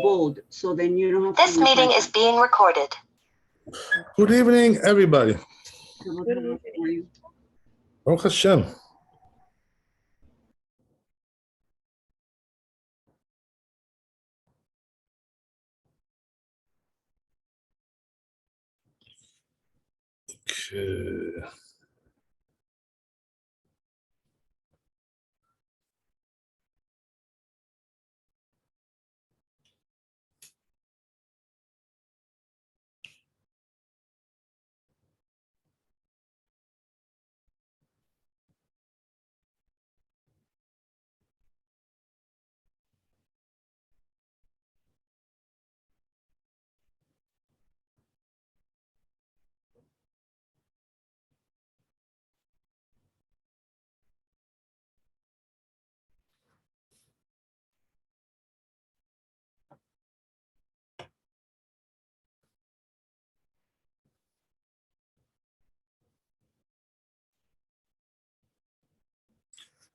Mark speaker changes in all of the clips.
Speaker 1: bold, so then you don't have
Speaker 2: This meeting is being recorded.
Speaker 3: Good evening, everybody.
Speaker 1: Good evening.
Speaker 3: Baruch Hashem. Okay.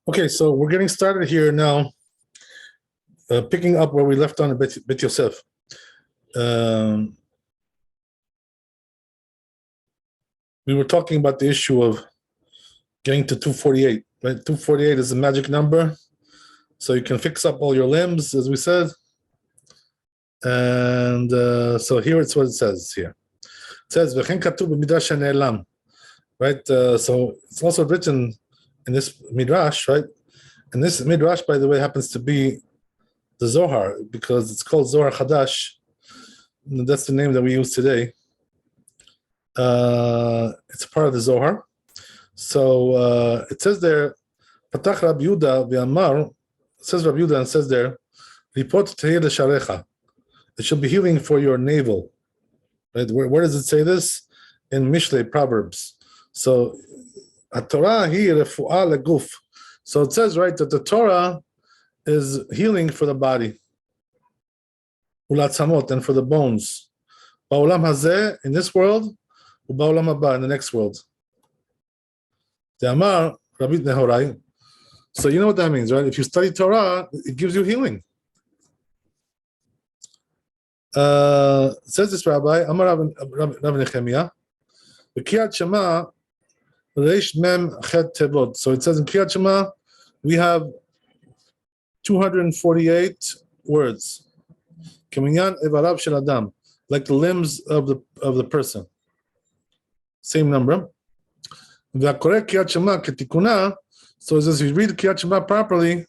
Speaker 3: Okay, so we're getting started here now, picking up where we left on Bet Yosef. We were talking about the issue of getting to 248, right? 248 is a magic number, so you can fix up all your limbs, as we said. And so here it's what it says here. It says, "V'chen katuv b'midrash hane'elam," right? So it's also written in this midrash, right? And this midrash, by the way, happens to be the Zohar, because it's called Zohar Chadash. That's the name that we use today. It's part of the Zohar. So it says there, Patach Rabbi Yehuda v'amar, it says Rabbi Yehuda and says there, Ripot tehir l'sharecha. It should be healing for your navel. Right? Where does it say this? In Mishlei, Proverbs. So Torah hi refuah leguf. So it says, right, that the Torah is healing for the body. Ulatzamot, and for the bones. Ba'olam hazeh, in this world, u'ba'olam haba, in the next world. De'amar, Rabbi Nehorai. So you know what that means, right? If you study Torah, it gives you healing. Says this rabbi, Amar Rav Nechemiah, B'kiyat Shema, Reish Mem Chet Tevot. So it says in Kriyat Shema, we have 248 words. Keminyan Evarav Shel Adam, like the limbs of the person. Same number. V'akoreh Kriyat Shema ketikuna. So it says if you read Kriyat Shema properly,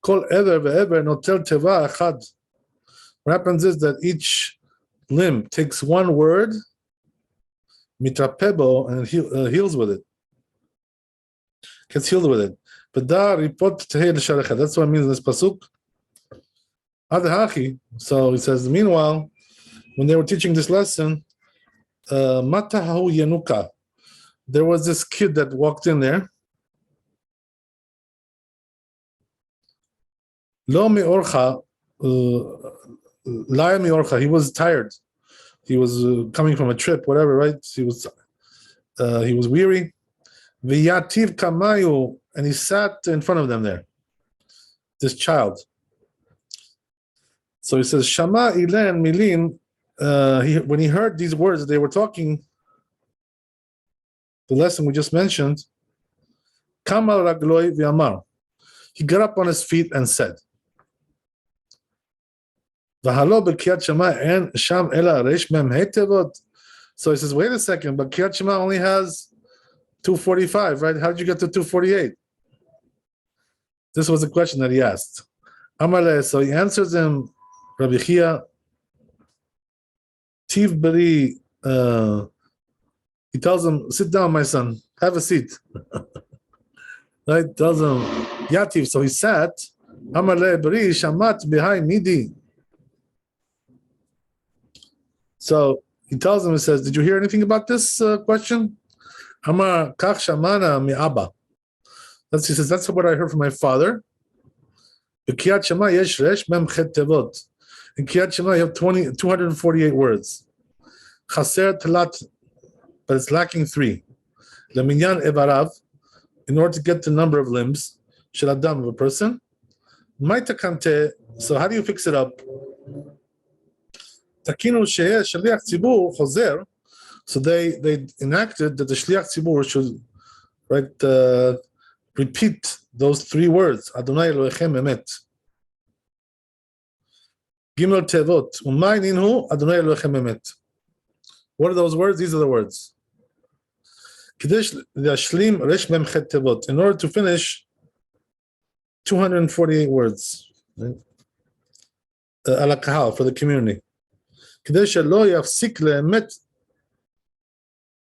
Speaker 3: Kol Ever ve'ever notel teva echad. What happens is that each limb takes one word, mitrapebo, and heals with it. Gets healed with it. That's what it means in this pasuk. So it says, meanwhile, when they were teaching this lesson, matahu yenuka, there was this kid that walked in there. Lo mi'orcha, Laya mi'orcha, he was tired. He was coming from a trip, whatever, right? He was weary. V'yativ kamayu, and he sat in front of them there. This child. So he says, Shama ilen milin. When he heard these words they were talking, the lesson we just mentioned, Kamal ragloi v'amar. He got up on his feet and said, V'halo b'kiyat Shema en sham ela reish mem hetevot. So he says, wait a second, but Kiyat Shema only has 245, right? How did you get to 248? This was the question that he asked. Amaleh, so he answers him, Rabbi Chia, Tiv Beri, he tells him, sit down, my son, have a seat. Right? Tells him, Yativ, so he sat, Amaleh Beri, Shamat behind Nidi. So he tells him, he says, did you hear anything about this question? Amar kach shamana mi abba. He says, that's what I heard from my father. In Kriyat Shema yesh resh mem chet tevot. In Kriyat Shema you have 248 words. Chaser talat, but it's lacking 3. Leminyan evarav, in order to get the number of limbs, shel adam, of a person. Maita kante, so how do you fix it up? תקינו שיהיה שליח ציבור חוזר, so they enacted that the shliach tzibur should repeat those three words, Adonai Elohechem Emet. Gimel Tevot, Umay Ninhu, Adonai Elohechem Emet. What are those words? These are the words. Kidesh Yashlim Resh Mem Chet Tevot. In order to finish 248 words. Ala Kahal, for the community. Kidesh Lo Yafsik Le'emet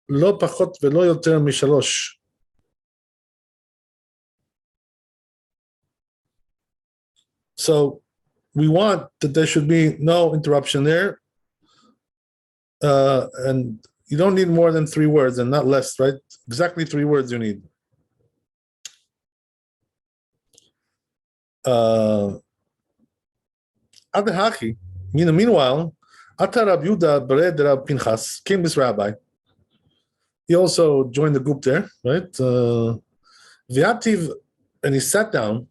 Speaker 3: Lo Pachot Velo Yoter Mishalosh. So we want that there should be no interruption there. And you don't need more than 3 words and not less, right? Exactly 3 words you need. Meanwhile, Ata Rab Yehuda Bered Rab Pinchas, came this rabbi. He also joined the group there, right? V'yativ, and he sat down.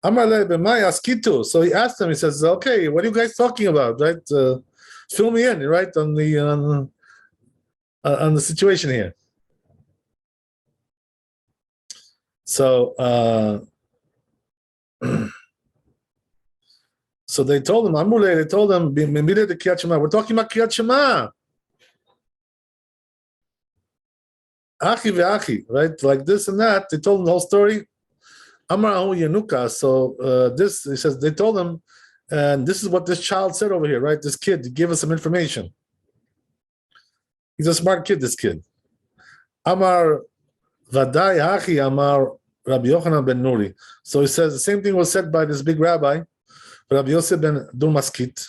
Speaker 3: Amar le b'may askitu. So he asked him. He says, "Okay, what are you guys talking about? Right? Fill me in, right, on the situation here." So, so they told him, Amule, they told him, we're talking about Kriyat Shema. Achi ve'achi, right? Like this and that. They told him the whole story. Amarahu Yanuka. So this, he says, they told him, and this is what this child said over here, right? This kid, he gave us some information. He's a smart kid, this kid. Amar Vadai Hachi Amar Rabbi Yochanan ben Nuri. So he says the same thing was said by this big rabbi, Rabbi Yosef ben Durmaskit.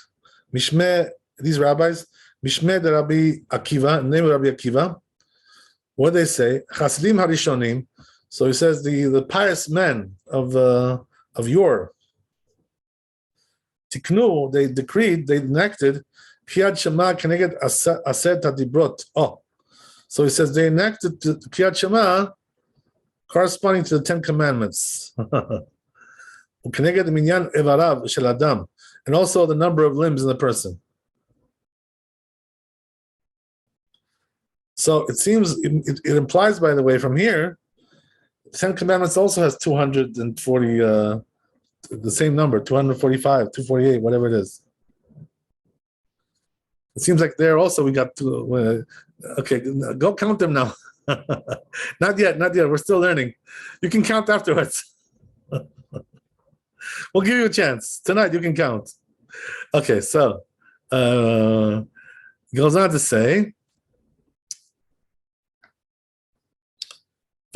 Speaker 3: Mishmeh, these rabbis, Mishmeh de Rabbi Akiva, name of Rabbi Akiva. What they say? Chasidim Harishonim. So he says the pious men of yore. Tiknu, they decreed, they enacted Kriyat Shema Keneged Aseret Hadibrot. Oh, so he says they enacted Kriyat Shema corresponding to the 10 Commandments. Keneged Minyan Evarav Shel Adam, and also the number of limbs in the person. So it seems, it implies, by the way, from here, the 10 Commandments also has 240, the same number, 245, 248, whatever it is. It seems like there also we got to, okay, go count them now. Not yet, we're still learning. You can count afterwards. We'll give you a chance. Tonight you can count. Okay, so, goes on to say,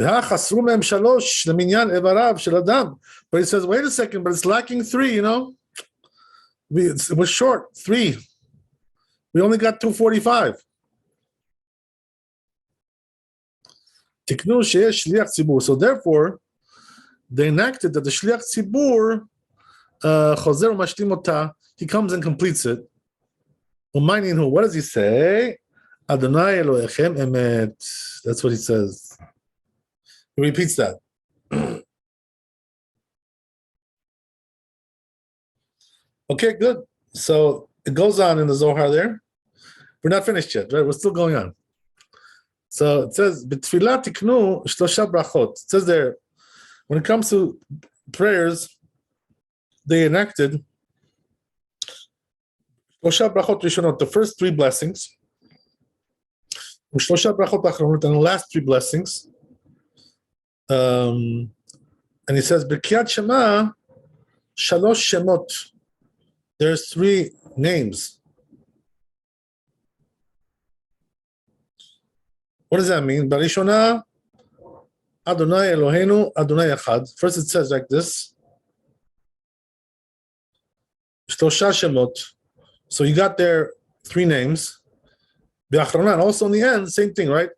Speaker 3: but he says, wait a second, but it's lacking 3, you know? It was short, 3. We only got 245. So therefore, they enacted that the Shliach Tzibur, he comes and completes it. What does he say? Adonai Elohechem Emet. That's what he says. He repeats that. Okay, good. So it goes on in the Zohar there. We're not finished yet, right? We're still going on. So it says, "B'tfilah tiknu shlosha brachot." It says there, when it comes to prayers, they enacted shlosha brachot rishonot, the first 3 blessings, shlosha brachot achronot, and the last 3 blessings. And he says, "B'kriyat Shema, shalosh shemot." There's 3 names. What does that mean? Barishona, Adonai Eloheinu, Adonai Echad. First it says like this. Shlosha shemot. So you got there 3 names. B'achronan, also in the end, same thing, right?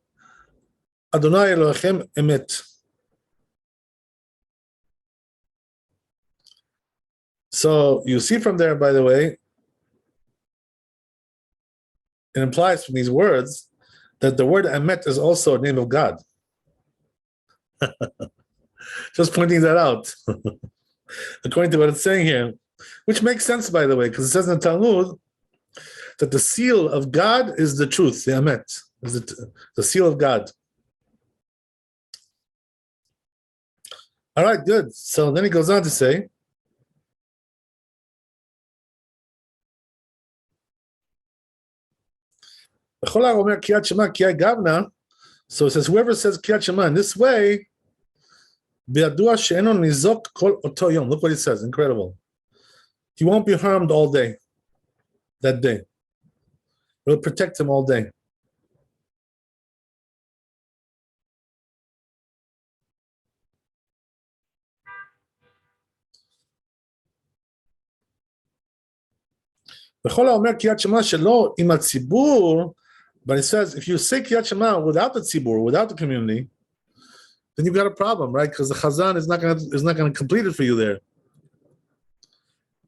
Speaker 3: Adonai Elohechem Emet. So you see from there, by the way, it implies from these words that the word Emet is also a name of God. Just pointing that out. According to what it's saying here, which makes sense, by the way, because it says in the Talmud that the seal of God is the truth, the Emet, is the seal of God. All right, good. So then he goes on to say, so it says, whoever says Kriyat Shema in this way, look what he says, incredible. He won't be harmed all day, that day. It will protect him all day. But it says, if you say Kriyat Shema without the tzibur, without the community, then you've got a problem, right? Because the Chazan is not going to complete it for you there.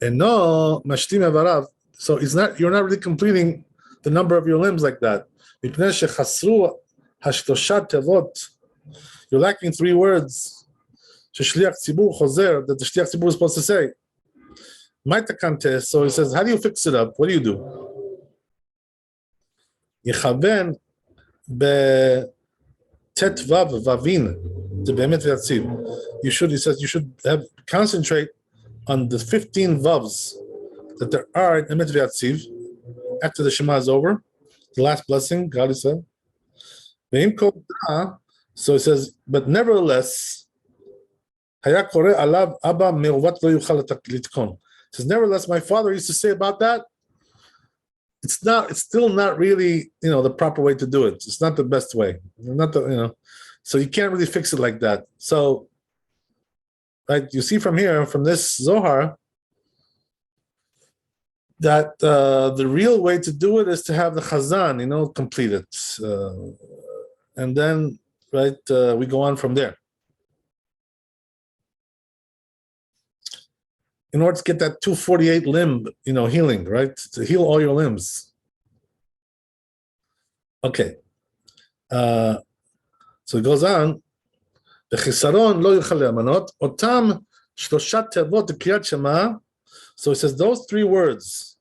Speaker 3: And no, mashtim avarav. So you're not really completing the number of your limbs like that. You're lacking 3 words. That the shliach tzibur is supposed to say. So he says, how do you fix it up? What do you do? יכוון בט' ו' ו' זה באמת ויציב. He says you should concentrate on the 15 vavs that there are in emet v'yatziv after the Shema is over, the last blessing, God is said. So he says, but nevertheless, היה קורא עליו אבא מעוות לא יוכל לתקון. He says, nevertheless, my father used to say about that, it's still not really, the proper way to do it. It's not the best way. So you can't really fix it like that. So, right, you see from here, from this Zohar, that the real way to do it is to have the Chazan, complete it. And then, right, we go on from there. In order to get that 248 limb, healing, right? To heal all your limbs. Okay. So it goes on. בחיסרון לא יוכל להימנות, אותם 3 תיבות בקריאת שמע. So it says those 3 words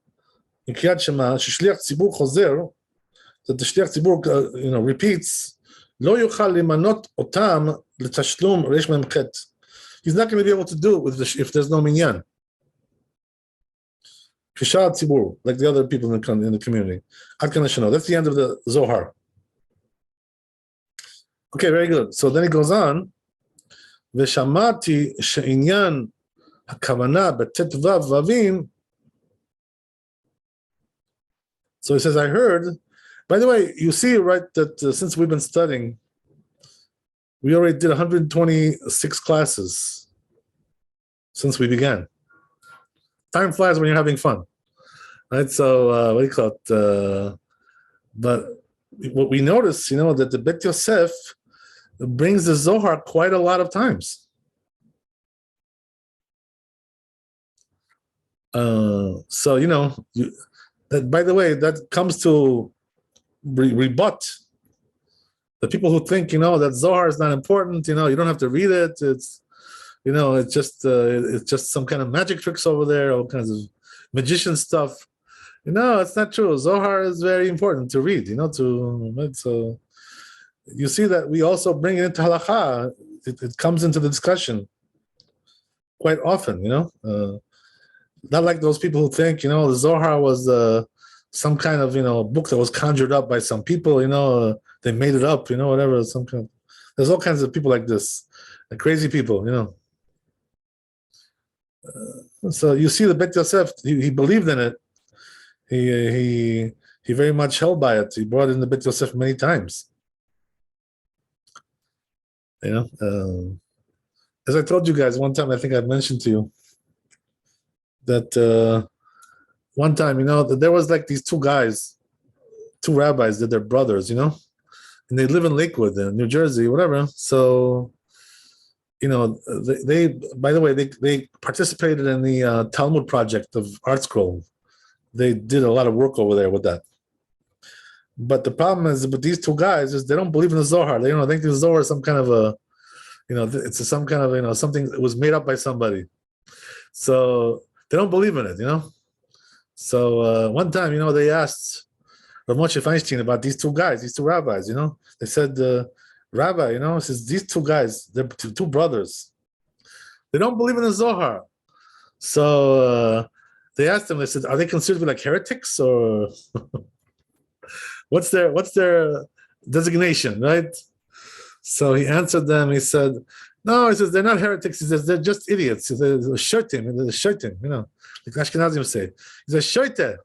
Speaker 3: in קריאת שמע, ששליח ציבור חוזר, that the שליח ציבור, repeats, לא יוכל להימנות אותם לתשלום ריש מ"ח. He's not going to be able to do it if there's no minyan. Kishad Tzibur, like the other people in the community. That's the end of the Zohar. Okay, very good. So then it goes on. Veshamati she'inyan hakavana betet vav vavim. So he says, I heard. By the way, you see, right, that since we've been studying, we already did 126 classes since we began. Time flies when you're having fun, right? So what do you call it? But what we notice, that the Bet Yosef brings the Zohar quite a lot of times. So that, by the way, that comes to rebut the people who think, that Zohar is not important. You don't have to read it. It's just some kind of magic tricks over there, all kinds of magician stuff. It's not true. Zohar is very important to read. So you see that we also bring it into halakha. It comes into the discussion quite often. Not like those people who think the Zohar was some kind of book that was conjured up by some people. They made it up. Whatever. There's all kinds of people like this, like crazy people. So you see the Bet Yosef, he believed in it. He very much held by it. He brought in the Bet Yosef many times. As I told you guys one time, I think I mentioned to you that one time, that there was like these 2 guys, 2 rabbis, that they're brothers, and they live in Lakewood, New Jersey, whatever. So they by the way, they participated in the Talmud project of Art Scroll. They did a lot of work over there with that. But the problem is with these 2 guys is they don't believe in the Zohar. They think the Zohar is some kind of it's some kind of something that was made up by somebody. So They don't believe in it, So one time, they asked Rav Moshe Feinstein about these two guys, these two rabbis, They said, Rabbi, says these two guys, they're two brothers. They don't believe in the Zohar. So they asked them, they said, are they considered to be like heretics or what's their designation, right? So he answered them, he said, no, he says, they're not heretics. He says, they're just idiots. He says, shirtim, like Ashkenazim say. He says, shoite.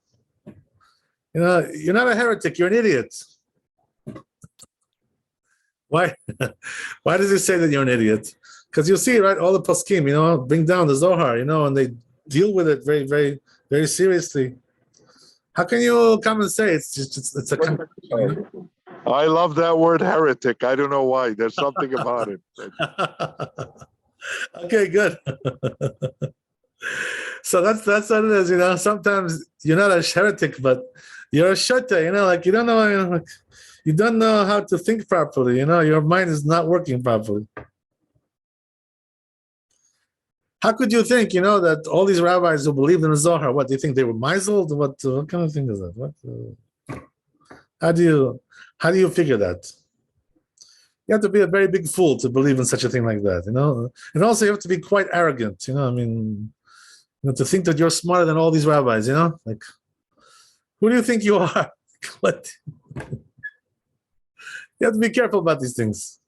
Speaker 3: You're not a heretic, you're an idiot. Why? Why does he say that you're an idiot? Because you see, right, all the poskim, bring down the Zohar, and they deal with it very, very, very seriously. How can you come and say it's a contradiction?
Speaker 4: I love that word heretic. I don't know why. There's something about it.
Speaker 3: Okay, good. So that's what it is, Sometimes you're not a heretic, but you're a shota, like you don't know, you don't know how to think properly, your mind is not working properly. How could you think, that all these rabbis who believed in the Zohar, what, do you think they were misled? What kind of thing is that? How do you figure that? You have to be a very big fool to believe in such a thing like that, And also you have to be quite arrogant, to think that you're smarter than all these rabbis, Like, who do you think you are? What? You have to be careful about these things.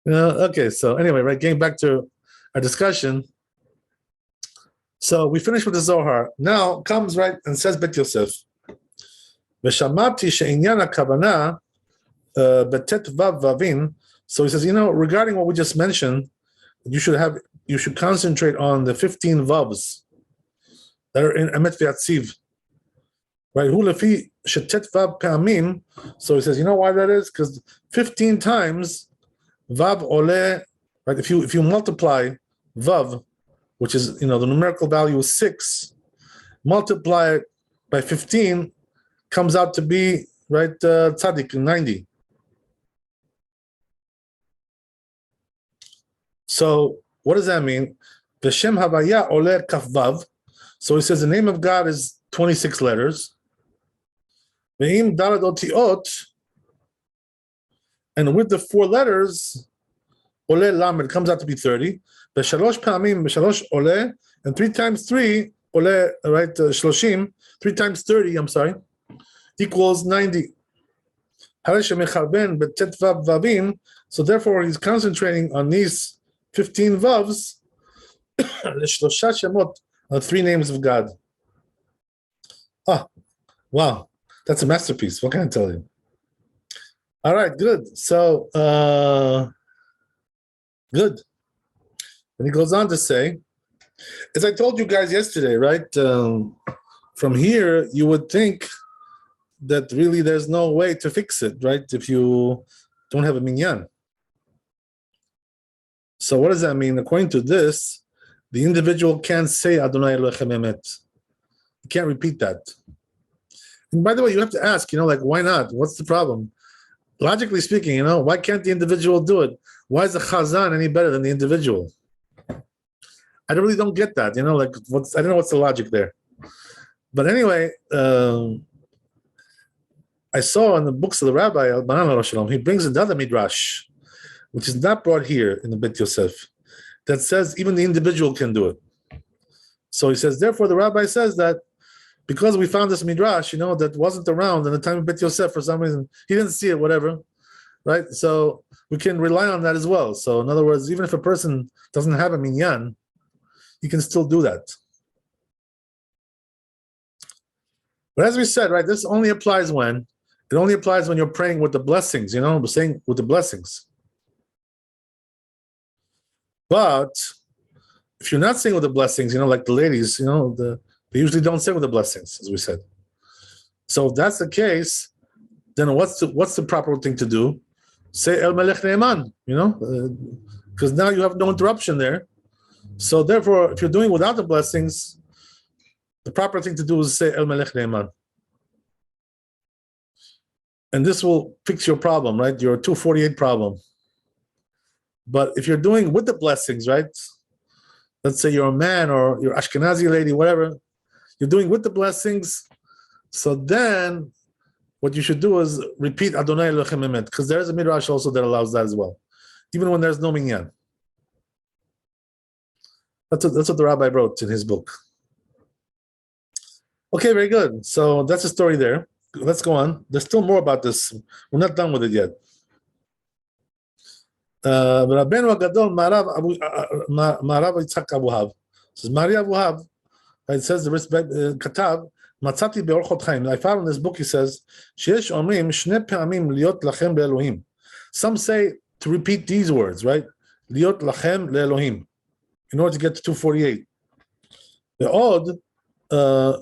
Speaker 3: Okay, so anyway, right, getting back to our discussion. So we finished with the Zohar. Now comes, right, and says Bet Yosef. V'shamati she'inyan hakavana betet vav vavin. So he says, regarding what we just mentioned, you should concentrate on the 15 vavs that are in Emet V'Yatziv. Right? Hu lefi shetet vav pe'amim. So he says, why that is? Because 15 times vav ole. Right? If you multiply vav, which is the numerical value is 6, multiply it by 15, comes out to be right tzaddik 90. So what does that mean? V'shem havaya ole kaf vav. So he says the name of God is 26 letters. Ve'im dalad otiot, and with the 4 letters, ole lamed comes out to be 30. B'shalosh pa'amim, b'shalosh ole, and 3 times 3, ole, right, shloshim, 3 times 30, I'm sorry, equals 90. So therefore, he's concentrating on these 15 vavs, 3 names of God. Ah, wow, that's a masterpiece. What can I tell you? All right, good. So, good. And he goes on to say, as I told you guys yesterday, right? From here, you would think that really there's no way to fix it, right? If you don't have a minyan. So what does that mean? According to this, the individual can't say Adonai Elohim Emet. You can't repeat that. And by the way, you have to ask, why not? What's the problem? Logically speaking, why can't the individual do it? Why is the chazan any better than the individual? I really don't get that, I don't know what's the logic there. But anyway, I saw in the books of the Rabbi, he brings another midrash, which is not brought here in the Bet Yosef, that says even the individual can do it. So he says, therefore the Rabbi says that because we found this midrash, that wasn't around in the time of Bet Yosef for some reason, he didn't see it, whatever, right? So we can rely on that as well. So in other words, even if a person doesn't have a minyan, you can still do that. But as we said, right, this only applies when? It only applies when you're praying with the blessings, we're saying with the blessings. But if you're not saying with the blessings, like the ladies, they usually don't say with the blessings, as we said. So if that's the case, then what's the proper thing to do? Say El Melech Ne'eman, because now you have no interruption there. So therefore, if you're doing without the blessings, the proper thing to do is say El Melech Ne'eman. And this will fix your problem, right? Your 248 problem. But if you're doing with the blessings, right? let's say you're a man or you're Ashkenazi lady, whatever, you're doing with the blessings. So then what you should do is repeat Adonai Elohim Emet, because there's a midrash also that allows that as well, even when there's no minyan. That's what the rabbi wrote in his book. Okay, very good. So that's the story there. Let's go on. There's still more about this. We're not done with it yet. Rabbeinu Agadol Marav Yitzhak Abuhav. Says Maria Abuhav. It says the Katav Matzati be'orchot chaim. I found in this book. He says sheyesh omrim shne pe'amim liot lachem le'Elohim. Some say to repeat these words, right? Liot lachem le'Elohim, in order to get to 248. The odd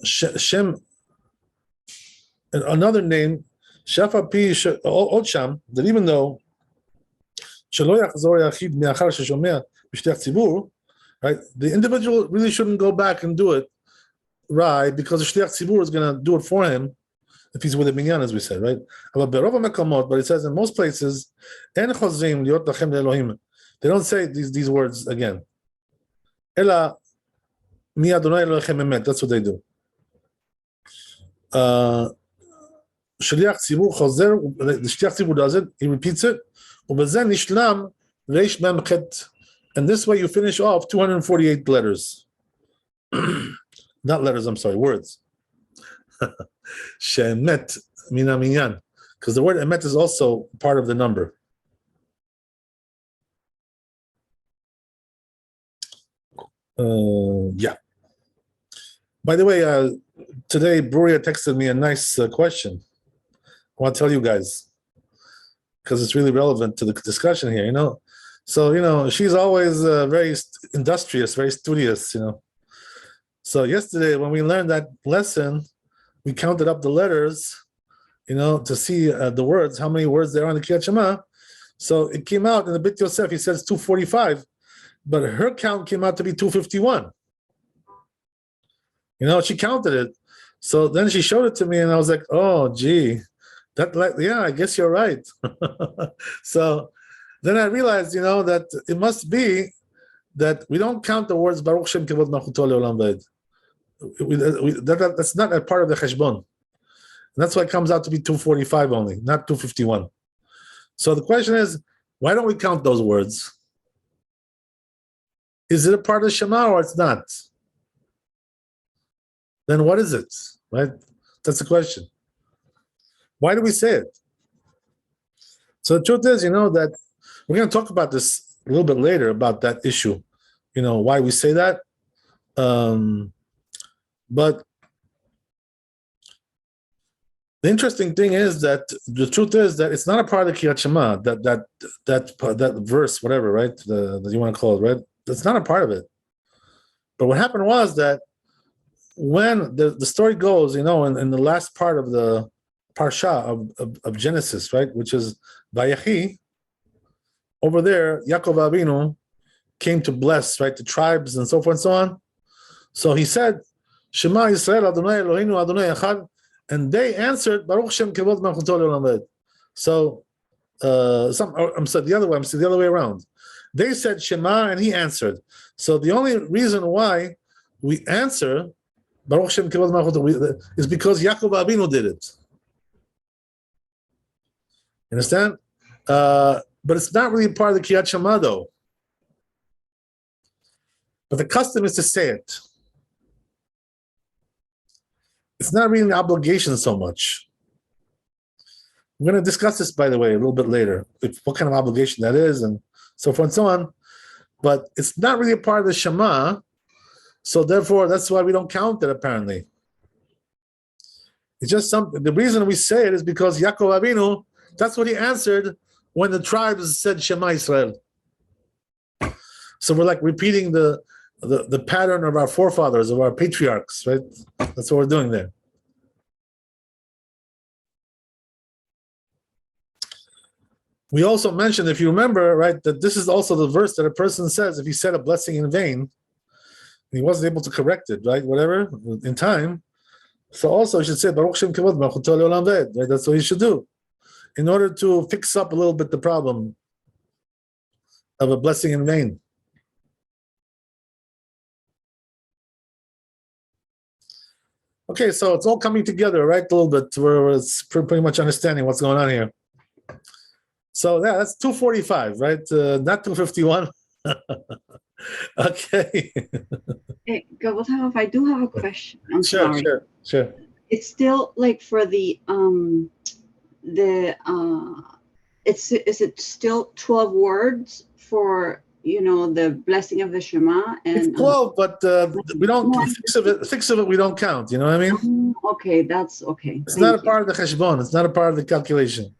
Speaker 3: Shem, another name, Shafa Pi Od Sham, that even though Shelo Yachzor Yachid Me'achar Sheshomea B'Shtech Tzibur, right? The individual really shouldn't go back and do it, right? Because the Shtech Tzibur is going to do it for him if he's with a minyan, as we said, right? But it says in most places, En Chozrim Liot Lachem Le'Elohim. They don't say these words again. Ela Mi Adonai Elohim Emet. That's what they do. Shliach Tzibur Chozer. The Shliach Tzibur does it. He repeats it. Ubezen Nishlam Reish Mem Chet. And this way you finish off 248 letters. Not letters. I'm sorry. Words. Shemet Mina Minyan. Because the word Emet is also part of the number. Yeah. By the way, today Bruria texted me a nice question. I want to tell you guys because it's really relevant to the discussion here. So she's always very industrious, very studious. So yesterday when we learned that lesson, we counted up the letters, to see the words, how many words there are in the Kriyat Shema. So it came out in the Bit Yosef. He says 245. But her count came out to be 251. She counted it. So then she showed it to me and I was like, oh, gee, I guess you're right. So then I realized, that it must be that we don't count the words Baruch Shem Kevod Malchuto Le'olam Va'ed. That's not a part of the Cheshbon. And that's why it comes out to be 245 only, not 251. So the question is, why don't we count those words? Is it a part of Shema or it's not? Then what is it? Right? That's the question. Why do we say it? So the truth is, that we're going to talk about this a little bit later about that issue. Why we say that. But the interesting thing is that the truth is that it's not a part of Kriyat Shema, that verse, whatever, right? That you want to call it, right? That's not a part of it. But what happened was that when the story goes, in the last part of the Parsha of Genesis, right, which is Vayechi, over there, Yaakov Avinu came to bless, right, the tribes and so forth and so on. So he said, Shema Yisrael Adonai Eloheinu Adonai Echad, and they answered, Baruch Shem Kevod Malchuto Le'olam Va'ed. So, I'm sorry, the other way around. They said Shema and he answered. So the only reason why we answer Baruch Shem Kevod Malchuto is because Yaakov Avinu did it. You understand? But it's not really part of the Kriyat Shema though. But the custom is to say it. It's not really an obligation so much. We're going to discuss this, by the way, a little bit later, what kind of obligation that is and so forth and so on. But it's not really a part of the Shema, so therefore that's why we don't count it, apparently. It's just the reason we say it is because Yaakov Avinu, that's what he answered when the tribes said Shema Yisrael. So we're like repeating the pattern of our forefathers, of our patriarchs, right? That's what we're doing there. We also mentioned, if you remember, right, that this is also the verse that a person says if he said a blessing in vain, he wasn't able to correct it, right, whatever, in time. So also he should say, Baruch Shem Kevod Malchuto Le'olam Va'ed, right? That's what he should do in order to fix up a little bit the problem of a blessing in vain. Okay, so it's all coming together, right? A little bit, where it's pretty much understanding what's going on here. So yeah, that's 245, right? Not 251. Okay.
Speaker 1: Hey, Gabotav, I do have a question. I'm sorry.
Speaker 3: Sure.
Speaker 1: It's still like for the is it still 12 words for the blessing of the Shema? And
Speaker 3: It's 12, but we don't six of it we don't count. You know what I mean?
Speaker 1: Okay, that's okay.
Speaker 3: It's
Speaker 1: Thank
Speaker 3: not a
Speaker 1: you.
Speaker 3: part of the cheshbon. It's not a part of the calculation.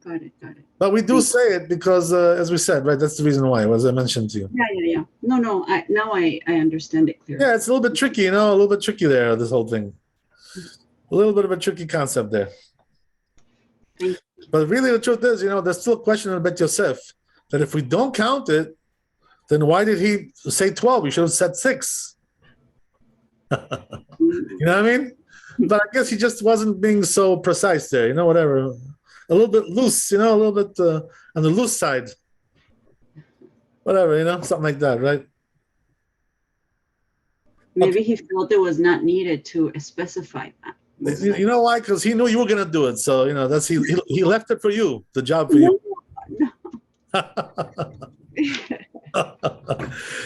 Speaker 1: Got it.
Speaker 3: But we do say it because, as we said, right? That's the reason why, as I mentioned to you.
Speaker 1: Yeah. No. Now I understand it clearly.
Speaker 3: Yeah, it's a little bit tricky, a little bit tricky there. This whole thing, a little bit of a tricky concept there.
Speaker 1: Thank
Speaker 3: But really, the truth is, there's still a question about Yosef that if we don't count it, then why did he say 12? He should have said 6. You know what I mean? But I guess he just wasn't being so precise there. Whatever. A little bit loose, a little bit on the loose side. Whatever, something like that, right?
Speaker 1: Maybe he felt it was not needed to specify that.
Speaker 3: You know why? Because he knew you were going to do it. So, that's he left it for you, the job for you.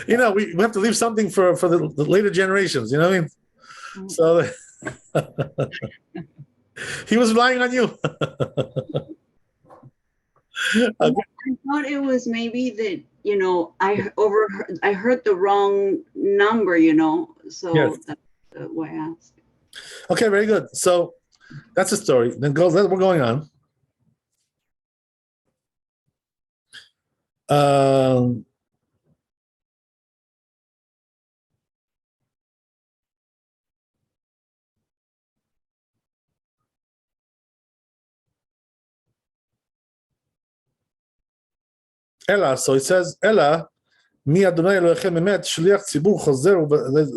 Speaker 3: No. We have to leave something for the later generations. You know what I mean? So he was relying on you.
Speaker 1: I thought it was maybe that I heard the wrong number. So
Speaker 3: Yes.
Speaker 1: that's why I asked.
Speaker 3: Okay, very good. So that's the story. Then we're going on. Ella, so it says, Ella, mi Adonai Elohechem emet, shliach tzibur chozer.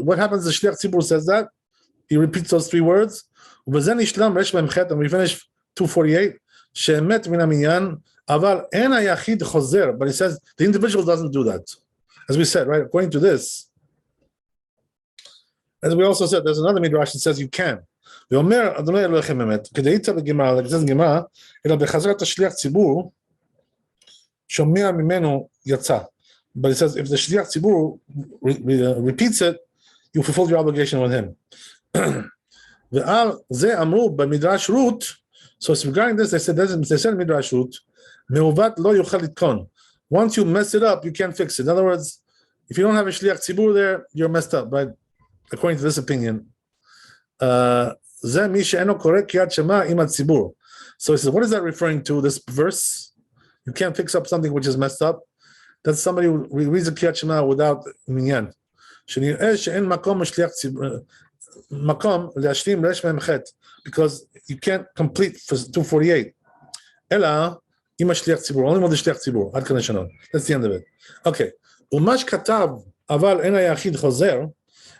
Speaker 3: What happens? The shliach tzibur says that. He repeats those 3 words. ובזה נשלם רש ממחת, and we finish 248, שאמת מן המניין, אבל אין היחיד חוזר. But he says, the individual doesn't do that. As we said, right? According to this, as we also said, there's another midrash that says you can. ואומר אדוני אלוהיכם אמת, כדאית בגמרא, like it says in גמרא, אלא בחזרת השליח ציבור, שומע ממנו יצא. But it says, if the shliach tzibur repeats it, you fulfill your obligation with him. ועל זה אמרו במדרש רות, so regarding this, they said in מדרש רות, מעוות לא יוכל לתקון. Once you mess it up, you can't fix it. In other words, if you don't have a shliach tzibur there, you're messed up, right? According to this opinion. זה מי שאינו קורא קריאת שמע עם הציבור. So he says, what is that referring to, this verse? You can't fix up something which is messed up. That's somebody who reads a Kriyat Shema without minyan. שנראה שאין מקום לשליח ציבור, מקום להשלים רש ממחת, because you can't complete for 248. אלא עם השליח ציבור, only with the שליח ציבור, עד כאן לשנות. That's the end of it. Okay. ומה שכתב, אבל אין היחיד חוזר,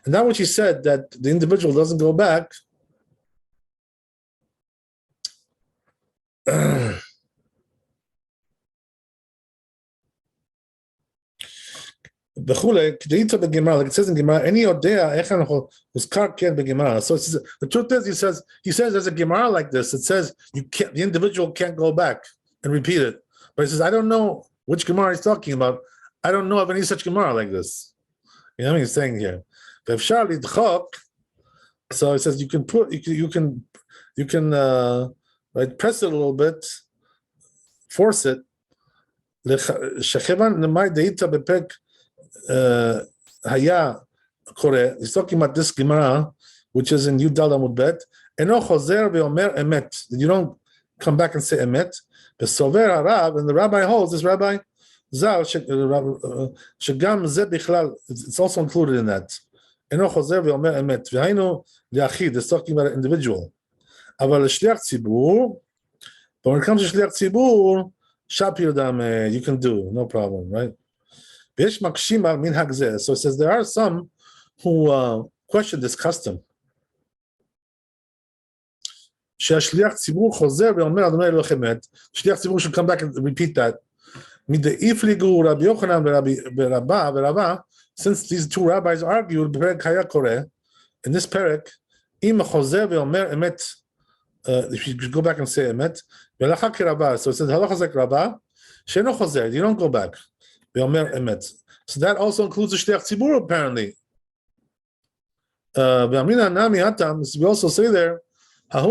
Speaker 3: and that which he said, that the individual doesn't go back, וכולי, כדאית בגמרא, like it says in Gemara, איני יודע איך אנחנו הוזכר כן בגמרא. So the truth is, he says there's a Gemara like this. It says the individual can't go back and repeat it. But he says, I don't know which Gemara he's talking about. I don't know of any such Gemara like this. You know what he's saying here? ואפשר לדחוק, so it says you can right, press it a little bit, force it. שכיוון למאי דאית בפרק היה קורא, he's talking about this Gemara, which is in Yud Dal Amud Bet, אינו חוזר ואומר אמת, you don't come back and say אמת, וסובר הרב, and the rabbi holds, this rabbi ז"ל, שגם זה בכלל, it's also included in that, אינו חוזר ואומר אמת, והיינו ליחיד, it's talking about an individual, אבל לשליח ציבור, but when it comes to שליח ציבור, Shapir Dame, you can do, no problem, right? ויש מקשים על מנהג זה. So it says there are some who question this custom. שהשליח ציבור חוזר ואומר אדוני אלוהיכם אמת. שליח ציבור should come back and repeat that. מדאיפליגו רבי יוחנן ורבה, since these 2 rabbis argued בפרק היה קורא, in this perek, If you go back and say emet, so it says halacha like Rabba, sheno chozer, you don't go back. Emet. So that also includes the shliach tzibur apparently. We also say there, there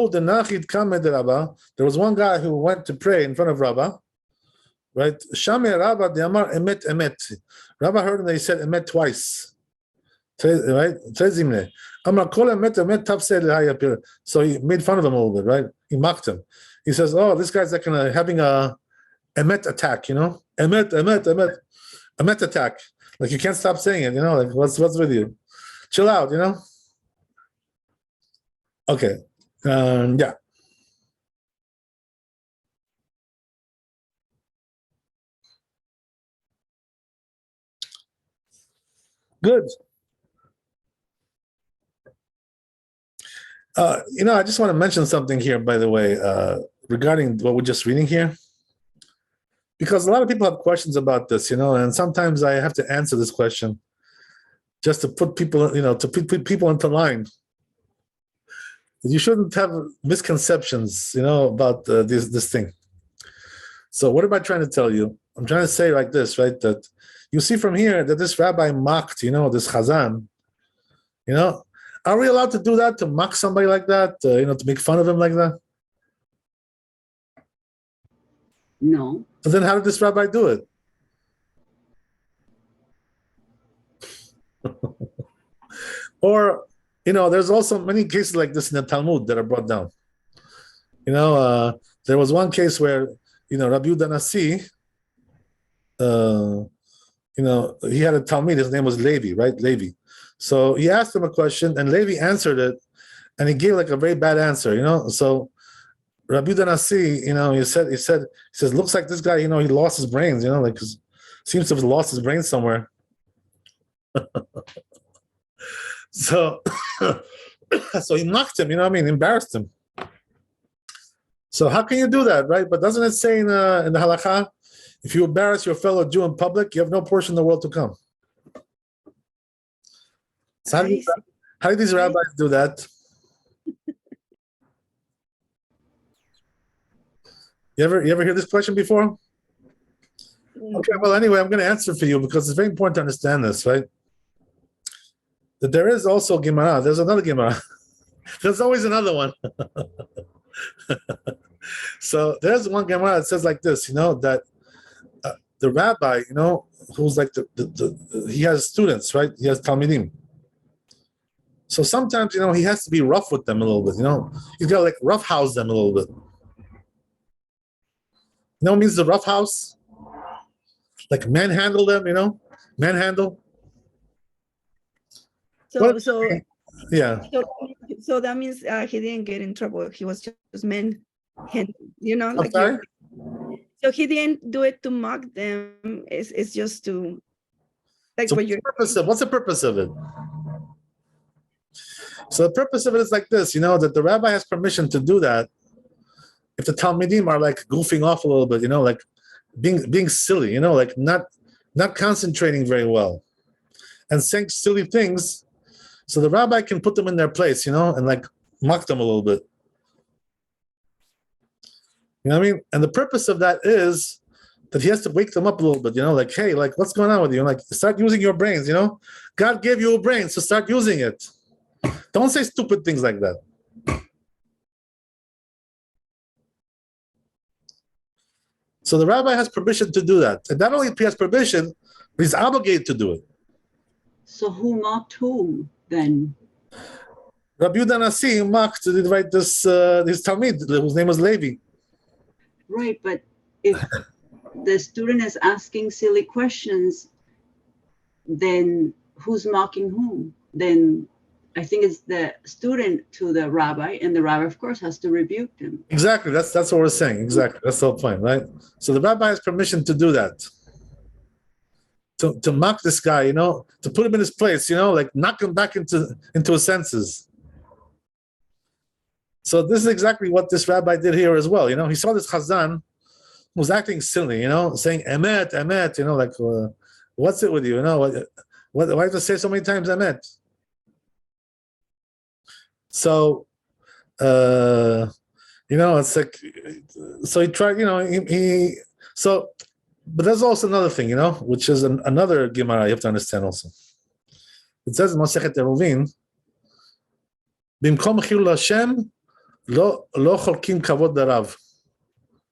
Speaker 3: was one guy who went to pray in front of Rabbi, right? Rabbi heard him, they said emet twice. Right? So he made fun of him a little bit, right? He mocked him. He says, "Oh, this guy's like having a emet attack, you know? Emet attack. Like you can't stop saying it, you know? Like what's with you? Chill out, you know?" Okay. Yeah. Good. I just want to mention something here, by the way, regarding what we're just reading here, because a lot of people have questions about this, and sometimes I have to answer this question just to put people, to put people into line. You shouldn't have misconceptions, about this thing. So what am I trying to tell you? I'm trying to say like this, right? That you see from here that this rabbi mocked, this chazan, Are we allowed to do that, to mock somebody like that, to make fun of him like that?
Speaker 1: No.
Speaker 3: So then how did this rabbi do it? Or, there's also many cases like this in the Talmud that are brought down. There was one case where, Rabbi Yehuda Nasi, he had a Talmud, his name was Levi, right? Levi. So he asked him a question, and Levi answered it, and he gave like a very bad answer, So Rabbi Yehuda Nasi, he says, looks like this guy, he lost his brains, like seems to have lost his brains somewhere. So, so he mocked him, embarrassed him. So how can you do that, right? But doesn't it say in the halakha, if you embarrass your fellow Jew in public, you have no portion in the world to come? So how do these rabbis do that? You ever hear this question before? Okay, well, anyway, I'm going to answer for you because it's very important to understand this, right? That there is also Gemara. There's another Gemara. There's always another one. So there's one Gemara that says like this, that the rabbi, who's like he has students, right? He has Talmidim. So sometimes, he has to be rough with them a little bit, He's got to like roughhouse them a little bit. What means the roughhouse? Like manhandle them, manhandle. Yeah.
Speaker 5: So that means he didn't get in trouble. He was just manhandled,
Speaker 3: I'm sorry?
Speaker 5: So he didn't do it to mock them. It's just to like
Speaker 3: so
Speaker 5: what
Speaker 3: what's the purpose of it? So the purpose of it is like this, that the rabbi has permission to do that if the Talmidim are like goofing off a little bit, like being silly, like not concentrating very well and saying silly things. So the rabbi can put them in their place, and like mock them a little bit. You know what I mean? And the purpose of that is that he has to wake them up a little bit, like, hey, like, what's going on with you? Like, start using your brains, God gave you a brain, so start using it. Don't say stupid things like that. So the rabbi has permission to do that. And not only he has permission, but he's obligated to do it.
Speaker 1: So who mocked whom then?
Speaker 3: Rabbi Yehuda Nasi mocked this Talmid, whose name was Levi.
Speaker 1: Right, but if the student is asking silly questions, then who's mocking whom? Then I think it's the student to the rabbi, and the rabbi, of course, has to rebuke them.
Speaker 3: Exactly. That's what we're saying. Exactly. That's the whole point, right? So the rabbi has permission to do that. To mock this guy, to put him in his place, like knock him back into his senses. So this is exactly what this rabbi did here as well. He saw this chazan who was acting silly, saying emet, emet, like what's it with you? Why do you have to say so many times emet? So, it's like, so he tried, but there's also another thing, which is another Gemara you have to understand also. It says in Masechet Eruvin, Bimkom chilul Hashem, lo cholkim kavod darav.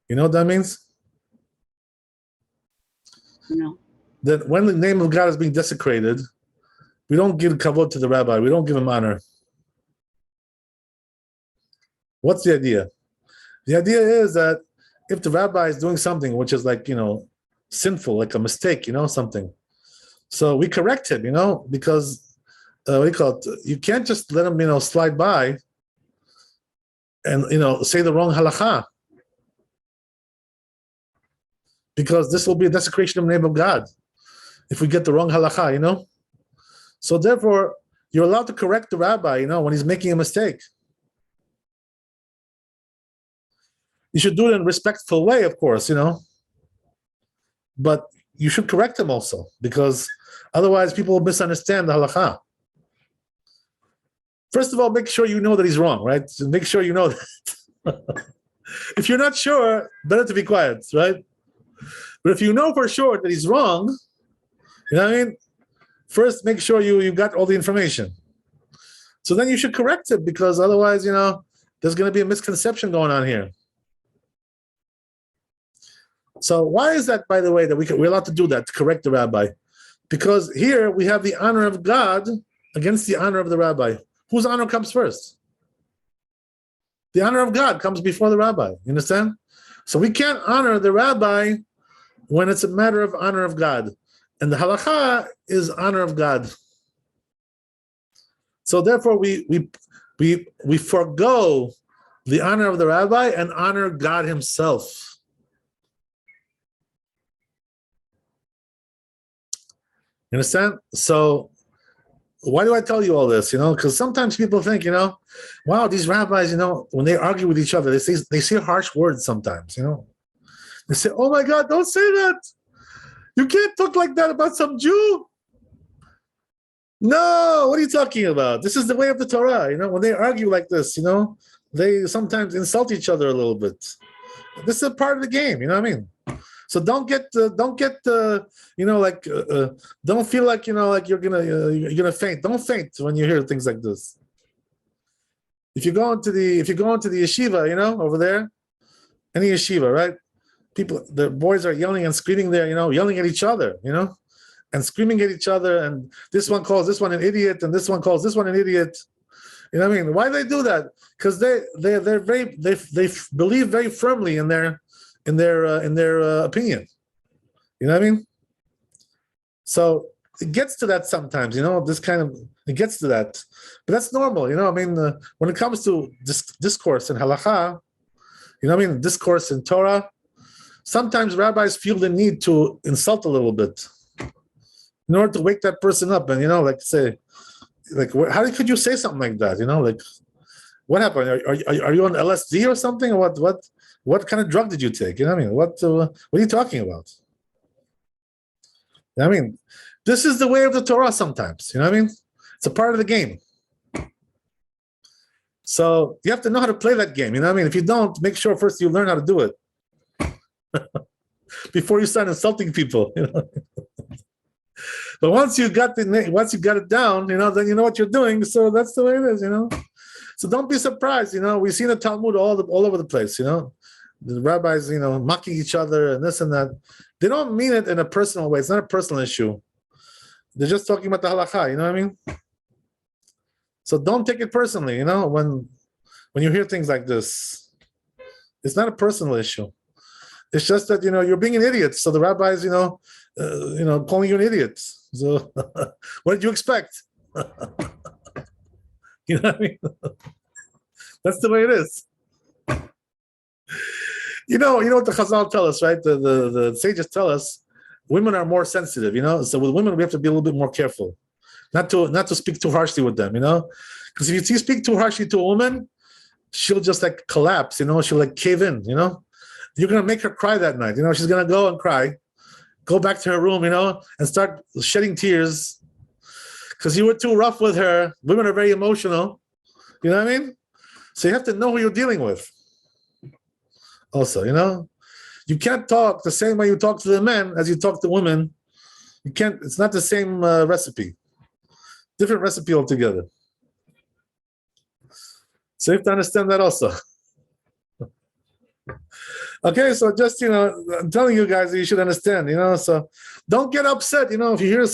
Speaker 3: You know what that means?
Speaker 1: No.
Speaker 3: That when the name of God is being desecrated, we don't give kavod to the rabbi. We don't give him honor. What's the idea? The idea is that if the rabbi is doing something which is like, sinful, like a mistake, something. So we correct him, because you can't just let him, slide by and, say the wrong halakha. Because this will be a desecration of the name of God if we get the wrong halakha, So therefore, you're allowed to correct the rabbi, when he's making a mistake. You should do it in a respectful way, of course, but you should correct him also, because otherwise people will misunderstand the halakha. First of all, make sure you know that he's wrong, right? So make sure you know that. If you're not sure, better to be quiet, right? But if you know for sure that he's wrong, you know what I mean? First, make sure you got all the information. So then you should correct it, because otherwise, there's going to be a misconception going on here. So why is that, by the way, that we're allowed to do that, to correct the rabbi? Because here we have the honor of God against the honor of the rabbi. Whose honor comes first? The honor of God comes before the rabbi. You understand? So we can't honor the rabbi when it's a matter of honor of God. And the halakha is honor of God. So therefore we forego the honor of the rabbi and honor God himself. You understand? So why do I tell you all this? Because sometimes people think, wow, these rabbis, when they argue with each other, they say harsh words sometimes, They say, oh my God, don't say that. You can't talk like that about some Jew. No, what are you talking about? This is the way of the Torah, when they argue like this, they sometimes insult each other a little bit. This is a part of the game, you know what I mean? So don't feel like like you're gonna faint. Don't faint when you hear things like this. If you go into the yeshiva, over there, any yeshiva, right? The boys are yelling and screaming there, yelling at each other, and screaming at each other, and this one calls this one an idiot, and this one calls this one an idiot. You know what I mean? Why do they do that? Because they believe very firmly in their opinion. You know what I mean? So it gets to that sometimes, it gets to that. But that's normal, when it comes to discourse in halakha, discourse in Torah, sometimes rabbis feel the need to insult a little bit in order to wake that person up and, say, how could you say something like that? What happened? Are you on LSD or something? Or what kind of drug did you take? What are you talking about? This is the way of the Torah sometimes. It's a part of the game. So you have to know how to play that game. If you don't, make sure first you learn how to do it before you start insulting people. But once you got it down, then you know what you're doing. So that's the way it is. So don't be surprised. We see the Talmud all over the place. The rabbis, mocking each other and this and that. They don't mean it in a personal way. It's not a personal issue. They're just talking about the halakha. You know what I mean? So don't take it personally. When you hear things like this, it's not a personal issue. It's just that you're being an idiot. So the rabbis, calling you an idiot. So what did you expect? You know what I mean? That's the way it is. You know what the Chazal tell us, right? The sages tell us women are more sensitive, So with women, we have to be a little bit more careful, not to speak too harshly with them, because if you speak too harshly to a woman, she'll just like collapse, she'll like cave in, You're gonna make her cry that night, She's gonna go and cry, go back to her room, and start shedding tears because you were too rough with her. Women are very emotional, You know what I mean? So you have to know who you're dealing with. Also, you can't talk the same way you talk to the men as you talk to women. You can't. It's not the same recipe. Different recipe altogether. So you have to understand that also. Okay, so just I'm telling you guys that you should understand. So don't get upset. If you hear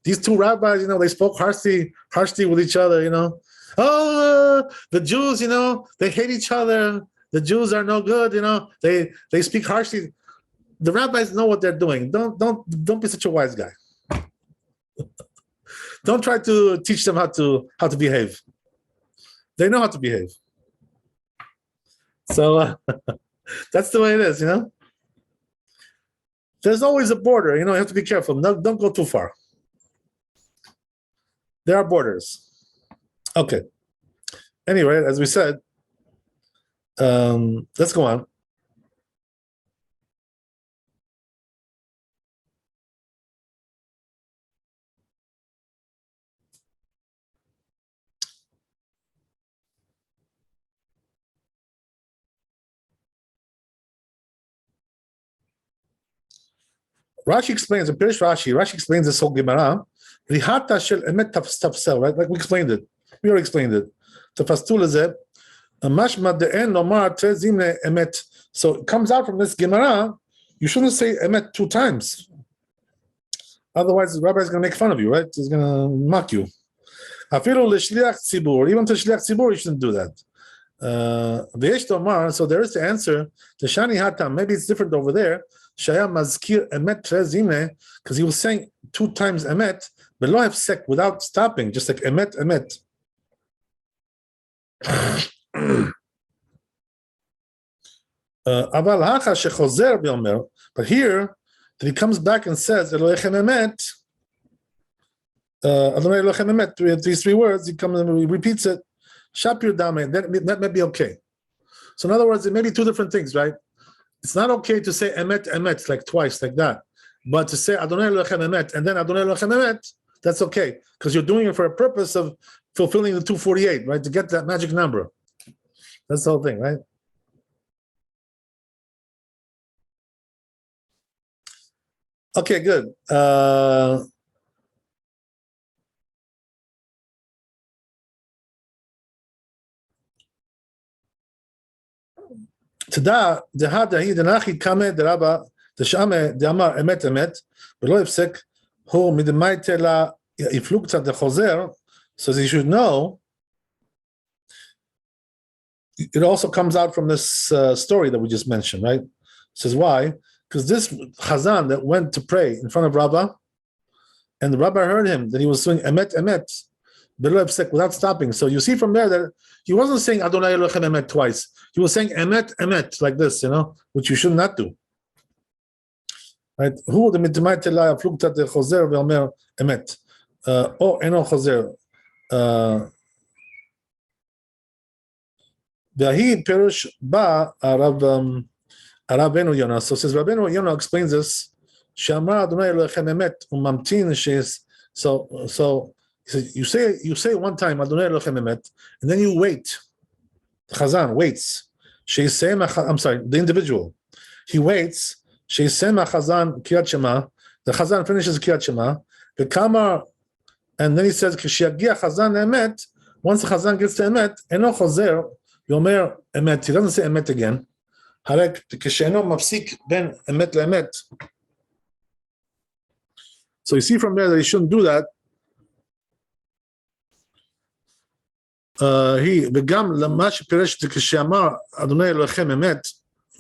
Speaker 3: these two rabbis, they spoke harshly with each other. Oh, the Jews, they hate each other. The Jews are no good. They speak harshly. The rabbis know what they're doing. Don't be such a wise guy. Don't try to teach them how to behave. They know how to behave. So that's the way it is, There's always a border, you have to be careful. Don't go too far. There are borders. Okay. Anyway, as we said, let's go on. Rashi explains, in Pirish Rashi explains this whole Gemara. Rihata shel emet tafsel, right? Like we explained it. We already explained it. Tafastul lezeh, mashma de'en lomar tre zimne emet. So it comes out from this Gemara, you shouldn't say emet 2 times. Otherwise, the rabbi is going to make fun of you, right? He's going to mock you. Afilu l'shliach tzibur, even to shliach tzibur, you shouldn't do that. V'yesh tomar, so there is the answer. Teshani hatam, maybe it's different over there. Shaya mazkir emet tre zimne, because he was saying 2 times emet, but lo hefsek, without stopping, just like emet, emet. Aval hacha shechozer v'omer, but here that he comes back and says Elohechem emet, Adonai Elohechem emet, these 3 words, he comes and he repeats it. Shapir dame, that may be okay. So in other words, it may be 2 different things, right? It's not okay to say emet, emet, like twice, like that. But to say Adonai Elohechem emet, and then Adonai Elohechem emet, that's okay. Because you're doing it for a purpose of fulfilling the 248, right? To get that magic number. That's the whole thing, right? Okay, good. Tada dehada hi denachi kame deraba deshame deamar emet emet v'lo yifsek hu midemaite la iflukta dechozer. So you should know. It also comes out from this story that we just mentioned, right? It says why? Because this Chazan that went to pray in front of Rabbi, and the Rabbi heard him that he was saying emet emet without stopping. So you see from there that he wasn't saying Adonai Elohechem emet twice. He was saying emet emet like this, which you should not do. Right? Who the mitmayte la flukta de chozer ve'omer emet o eno chozer. V'ahi perush ba Rabbeinu Yonah. So says Rabbeinu Yonah explains this. Shamar Adonai Elohechem emet umamtin sheis. So he says you say 1 time Adonai Elohechem emet, and then you wait. The Chazan waits. I'm sorry, the individual. He waits. Sheisema Chazan Kriyat Shema. The Chazan finishes Kriyat Shema. The Kamar, and then he says Kishiagia Chazan emet. Once the Chazan gets to emet, eno chozer yomer emet. He doesn't say emet again. Harek kisheno mafsik ben emet leemet. So you see from there that he shouldn't do that. He וגם למה שפירש כשאמר אדוני אלוהיכם אמת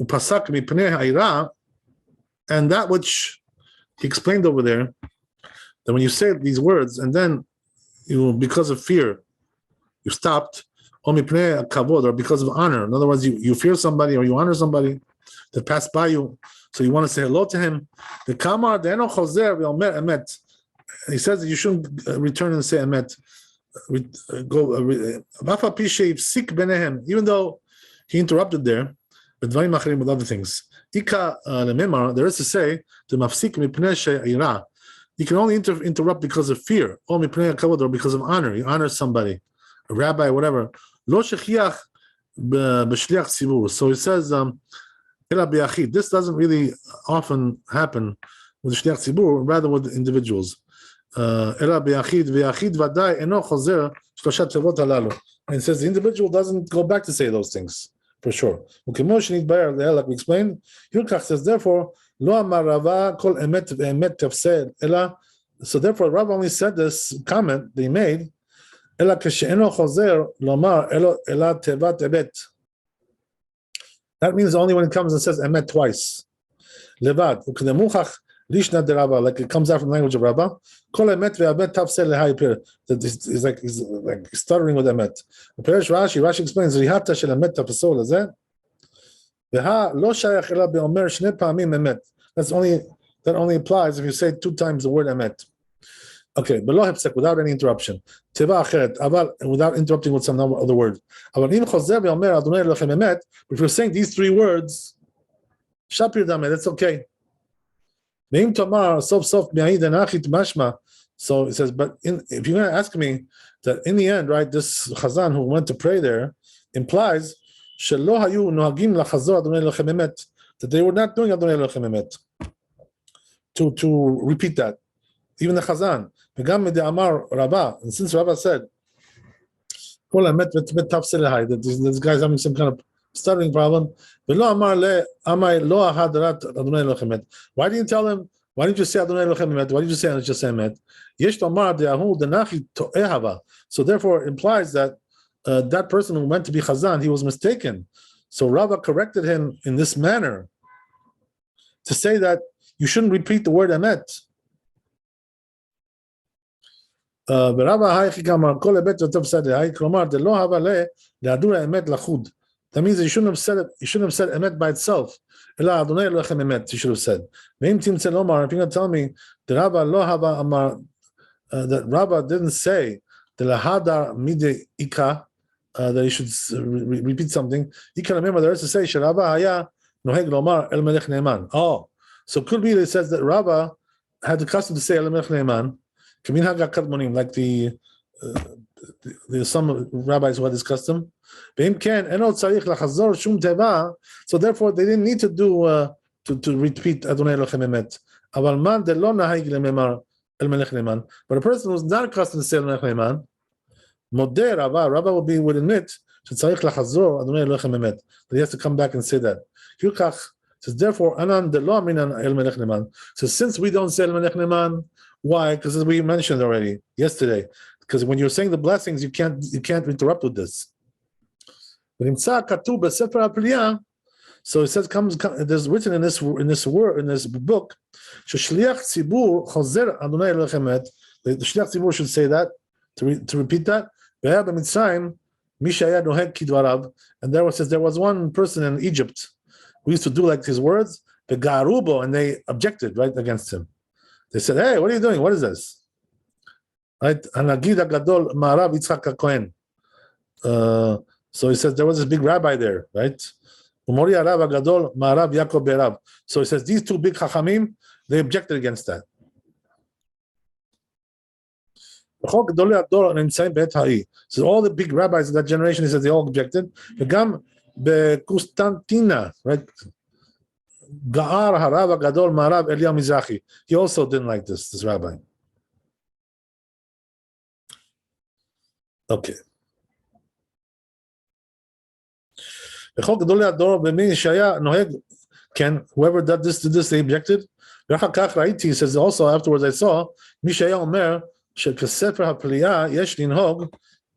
Speaker 3: ופסק מפני העירה, and that which he explained over there, that when you say these words and then you, because of fear, you stopped, or mipnei kavod, or because of honor. In other words, you fear somebody or you honor somebody that passed by you, so you want to say hello to him. The kamar de'eno chozer ve'omer emet. He says that you shouldn't return and say emet. Even though he interrupted there, with other things. There is to say the mafsik mipnei she'ira. You can only interrupt because of fear, or because of honor. You honor somebody, a rabbi, whatever. לא שכיח בשליח ציבור. So he says, אלא ביחיד. This doesn't really often happen with shliach tzibur, rather with individuals. אלא ביחיד, ויחיד ודאי אינו חוזר שלושה תיבות הללו. And it says the individual doesn't go back to say those things, for sure. וכמו שנתבהר, like we explained, Hilkach says, therefore, לא אמר רבה כל אמת ואמת תפסד, אלא, so therefore, Rabbi only said this comment they made, אלא כשאינו חוזר, לומר, אלא תיבת אמת. That means only when it comes and says emet twice. Levad, ukdemukach lishna de Rabba, like it comes out from the language of Rabba. Kol emet ve'amet tafsel lehaypir. That is like stuttering with emet. Perish Rashi explains rihata shel emet tafsol lezeh. Veha lo shayach ela beomer shne pa'amim emet. That only applies if you say 2 times the word emet. Okay, below hepsek, without any interruption. Teva acheret, aval, without interrupting with some other word. Aval im chozer ve'omer Adonai Elohim emet. If you're saying these 3 words, shapir dameh, that's okay. Me'im tomar sof sof mi'ayid anachit mashma. So it says, but if you're going to ask me that in the end, right, this chazan who went to pray there implies shelo hayu nohagim lachazor Adonai Elohim emet, that they were not doing Adonai Elohim emet. To repeat that, even the chazan. And since Rabbi said, that this guy's having some kind of stuttering problem, why didn't you tell him? Why didn't you say Adonai Elohim emet? Why did you say just emet? So therefore, it implies that that person who meant to be chazan, he was mistaken. So Rabbi corrected him in this manner to say that you shouldn't repeat the word emet. That means that you shouldn't have said it. You shouldn't have said emet by itself. You should have said. If you're going to tell me that Rabbi didn't say that you should repeat something, you can remember the rest to say oh, so it could be that it says that Rabbi had the custom to say El Melech Ne'eman. Like there's some rabbis who had this custom. So therefore, they didn't need to do to repeat Adonai Elohim emet. But a person who's not accustomed to say El Melech Ne'eman, Rabbi would admit that he has to come back and say that. Says therefore, so since we don't say El Melech Ne'eman, why? Because as we mentioned already yesterday, because when you're saying the blessings, you can't interrupt with this. So it says, there's written in this book, the shliach tzibur should say that to repeat that. And there was one person in Egypt who used to do like his words, and they objected right against him. They said, "Hey, what are you doing? What is this?" Right? Hanagid Agadol Ma'arav Yitzchak HaKohen. So he says there was this big rabbi there, right? Umori Arav Agadol Ma'arav Yaakov Berav. So he says these 2 big chachamim, they objected against that. So all the big rabbis of that generation, he says they all objected. Right? Ga'ar Harav Gadol Marav Eliyahu Mizrahi. He also didn't like this rabbi. Okay. Whoever did this, they objected. He says also afterwards I saw Mishaya Omer Shekesefer HaPliyah Yesh Linhog.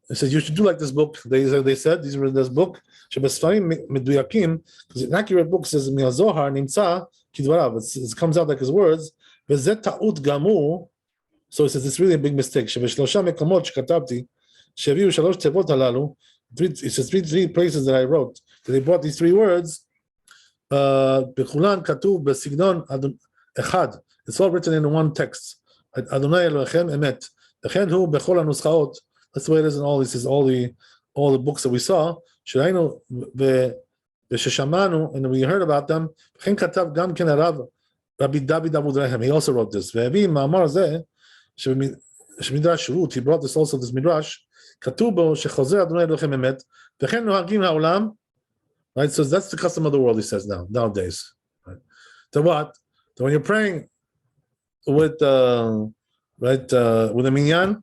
Speaker 3: He says you should do like this book. They said these were this book. Because an accurate book says Zohar Nimtza Kidvarav. It comes out like his words. Vezet ta'ut gamu. So he says it's really a big mistake. Shebeshlosha mekomot shekatabti sheviu shalosh tevot halalu. It says three places that I wrote that they brought these 3 words. Bekulan katuv besignon echad. It's all written in one text. Adonai Elohim emet. Echad hu bechol hanuschaot. That's the way it is in all this. Is all the books that we saw. Shirainu v'sheshamanu, and we heard about them. Chen katav gam ken harav Rabbi David Abudrahim. He also wrote this. Ve'avi ma'amar zeh shemidrash Rut. He brought this also this midrash. כתוב בו שחוזר אדוני אלוהיכם אמת, וכן נוהגים העולם, right? So that's the custom of the world, he says nowadays. Right? So what? So when you're praying with with a minyan,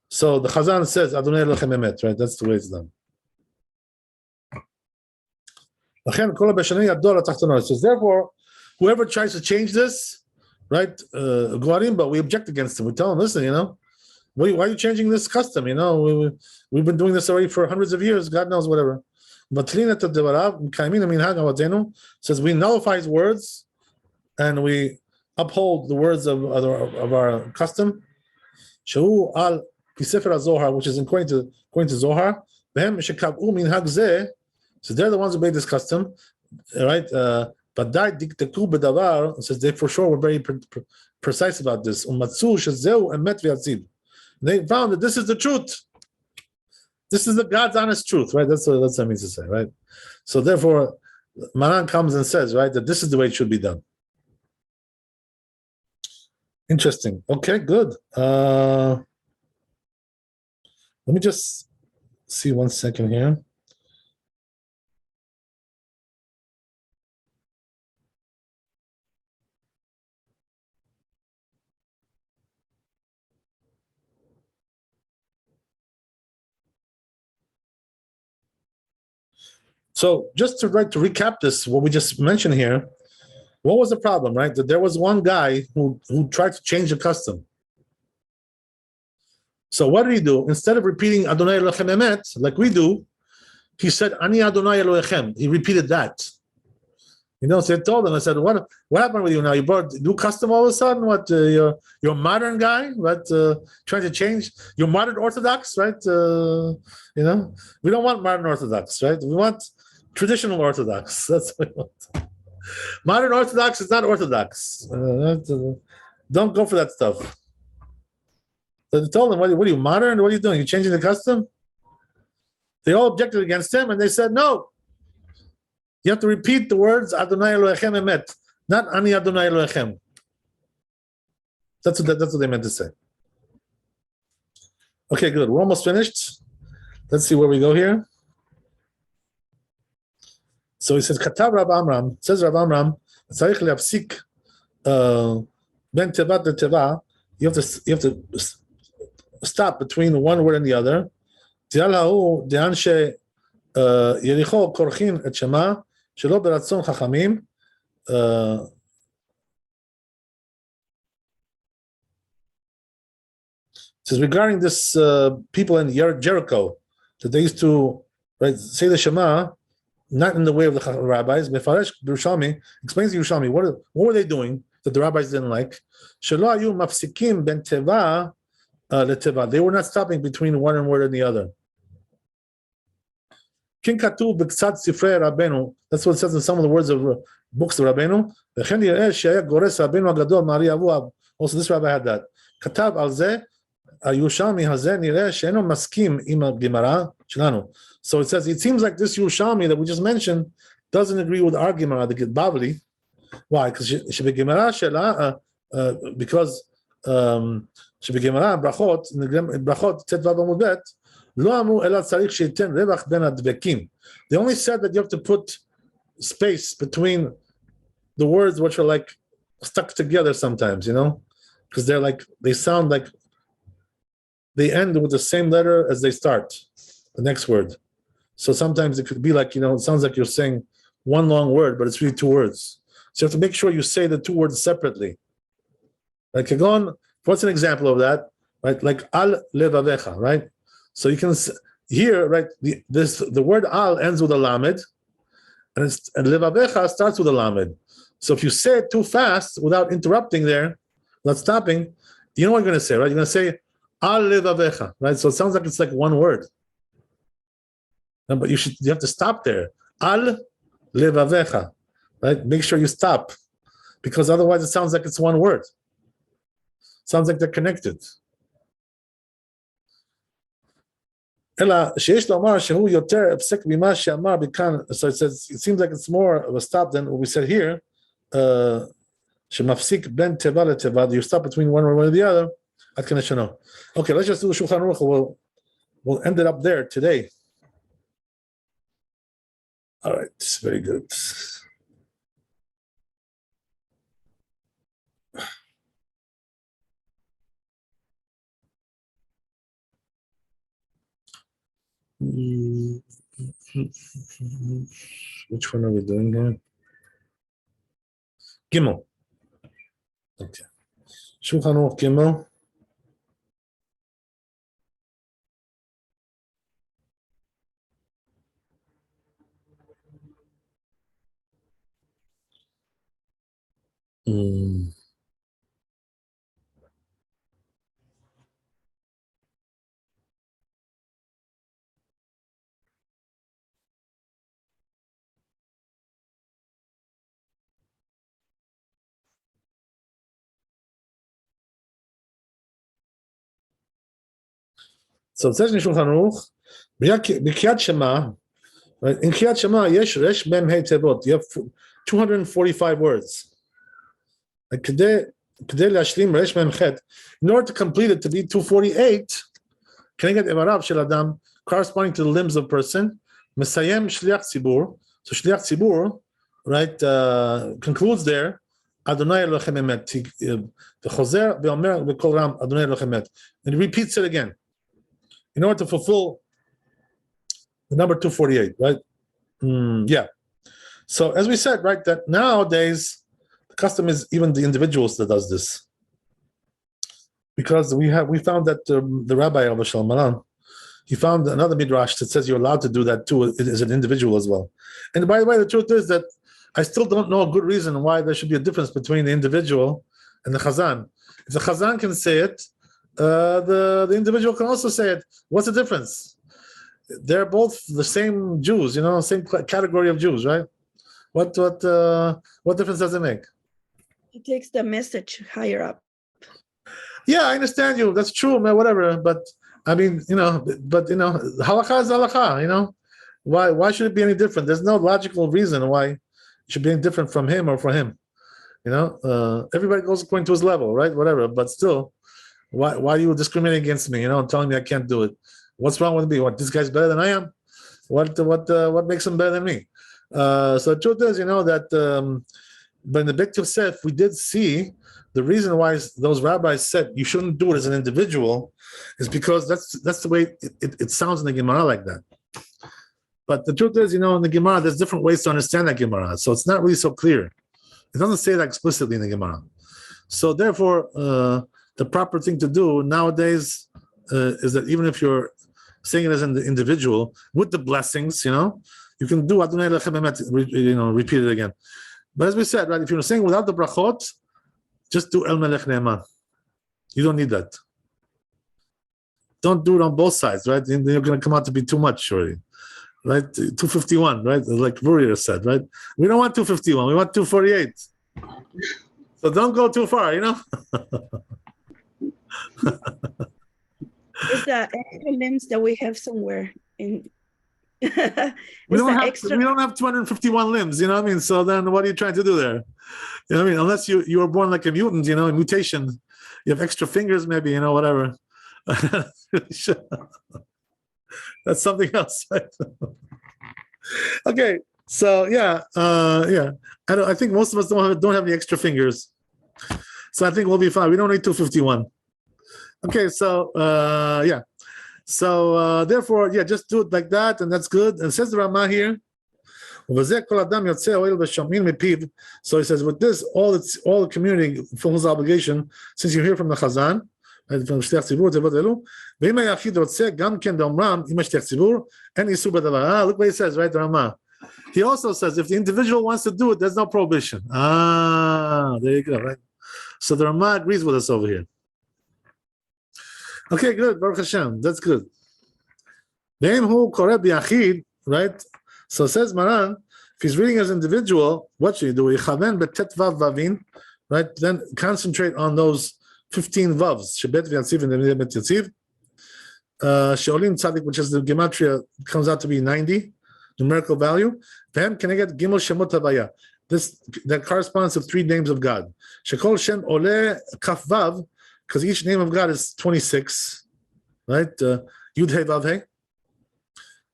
Speaker 3: so the Chazan says Adonai Elohim Emet, right? That's the way it's done. So therefore, whoever tries to change this, right, Guarim, but we object against him. We tell him, listen, why are you changing this custom? We've been doing this already for hundreds of years. God knows whatever. But says we nullify his words and we uphold the words of our custom. Shahu al Sefer Zohar, which is according to Zohar. So they're the ones who made this custom, right? But says they for sure were very precise about this. They found that this is the truth. This is the God's honest truth, right? That's what that means to say, right? So therefore, Maran comes and says, right, that this is the way it should be done. Interesting. Okay, good. Let me just see 1 second here. So just to recap this, what we just mentioned here, what was the problem, right? That there was one guy who tried to change the custom. So what did he do? Instead of repeating Adonai Elohim Emet, like we do, he said, Ani Adonai Elohim. He repeated that. So I told him, I said, what happened with you now? You brought new custom all of a sudden? What, you're a modern guy, right? Trying to change. You're modern Orthodox, right? We don't want modern Orthodox, right? We want traditional Orthodox. That's what we want. Modern Orthodox is not Orthodox. Don't go for that stuff. So they told him, what are you, modern? What are you doing? You changing the custom? They all objected against him, and they said, no. You have to repeat the words Adonai Elohim Emet, not Ani Adonai Elohim. That's what they meant to say. Okay, good. We're almost finished. Let's see where we go here. So he says, Katav Rav Amram, says Rav Amram, Tzarich le'apsik ben teva to teva. You have to stop between the one word and the other. Tial ha'u de'an she Yericho korchin et Shema shelo beratzon chachamim. Says regarding this people in Jericho that they used to say the Shema not in the way of the rabbis. Mefaresh Yerushalmi explains to Yerushalmi what were they doing that the rabbis didn't like. Shelo ayu mafsikim ben teva leteva. They were not stopping between one word and the other. King Katuv b'ktzat sifrei Rabbeinu. That's what it says in some of the words of books of Rabbeinu. V'chen yireh she'aya gores Rabbeinu agadol mari avu. Also, this rabbi had that. Katav al zeh Yerushalmi hazeh nireh she'eno maskim im Gemara shelanu. So it says it seems like this Yerushalmi that we just mentioned doesn't agree with our Gemara, the Bavli. Why? Because shebegemara shela because shebegemara brachot tet vav amud bet. They only said that you have to put space between the words which are like stuck together sometimes, because they sound like they end with the same letter as they start, the next word. So sometimes it could be like, it sounds like you're saying one long word, but it's really two words. So you have to make sure you say the two words separately. Like Kagon, what's an example of that? Right? Like al levavecha, right? So you can here, right? The word al ends with a lamed, and levavecha starts with a lamed. So if you say it too fast without interrupting there, without stopping, you know what you're going to say, right? You're going to say al levavecha, right? So it sounds like it's like one word. No, but you have to stop there. Al levavecha, right? Make sure you stop, because otherwise it sounds like it's one word. Sounds like they're connected. So it says it seems like it's more of a stop than what we said here. You stop between one word and the other. Okay, let's just do the Shulchan Aruch. we'll end it up there today. All right, very good. Which one are we doing here? Gimel. Okay. Shulchan Aruch Gimel. So it says in Shulchan Aruch, B'Kriyat Shema, right? In Kriyat Shema, yesh resh mem hey tevot. You have 245 words. Like kedei lashlim resh mem chet. In order to complete it to be 248, can I get evarav shel adam corresponding to the limbs of person? Mesayem shliach tzibur. So shliach tzibur, right, concludes there. Adonai Elohim emet. The chozer ve'omer v'kol ram Adonai Elohim emet, and he repeats it again in order to fulfill the number 248, right? Yeah. So as we said, right, that nowadays the custom is even the individuals that does this, because we found that the Rabbi of Maran, he found another midrash that says you're allowed to do that too as an individual as well. And by the way, the truth is that I still don't know a good reason why there should be a difference between the individual and the chazan. If the chazan can say it, the individual can also say it. What's the difference? They're both the same Jews, same category of Jews, right? What difference does it make?
Speaker 5: He takes the message higher up.
Speaker 3: Yeah, I understand you. That's true, man. Whatever. But I mean, halakha is halakha. Why should it be any different? There's no logical reason why it should be any different from him or for him. Everybody goes according to his level, right? Whatever. But still, why do you discriminate against me? Telling me I can't do it. What's wrong with me? What, this guy's better than I am? What makes him better than me? So the truth is, that but in the Beit Yosef, we did see the reason why those rabbis said you shouldn't do it as an individual is because that's the way it sounds in the Gemara like that. But the truth is, in the Gemara, there's different ways to understand that Gemara. So it's not really so clear. It doesn't say that explicitly in the Gemara. So therefore, the proper thing to do nowadays is that even if you're saying it as an individual with the blessings, you can do Adonai Elohim emet, repeat it again. But as we said, right, if you're saying without the brachot, just do El Melech Ne'eman. You don't need that. Don't do it on both sides, right? Then you're going to come out to be too much, surely. Right? 251, right? Like Vurier said, right? We don't want 251, we want 248. So don't go too far,
Speaker 5: It's the extra limbs that we have somewhere in.
Speaker 3: we don't have 251 limbs, So then what are you trying to do there? Unless you were born like a mutant, a mutation. You have extra fingers, maybe, whatever. That's something else, right? Okay, so yeah. I think most of us don't have any extra fingers. So I think we'll be fine. We don't need 251. Okay, so yeah. So therefore, just do it like that, and that's good. And says the Ramah here. So he says, with this, all the community fulfills obligation, since you hear from the Chazan, right, from Shliach Tzibur, look what he says, right, the Ramah. He also says, if the individual wants to do it, there's no prohibition. There you go, right? So the Ramah agrees with us over here. Okay, good. Baruch Hashem. That's good. Right? So says Maran, if he's reading as individual, what should he do? Right? Then concentrate on those 15 vavs. Shebet v'yatziv and bet yatziv. Sheolim tzadik, which is the gematria, comes out to be 90, numerical value. Then can I get gimel shemot havaya? This that corresponds to 3 names of God. Shekol shem ole kaf vav, because each name of God is 26, right? Yud Hey Vav Hey.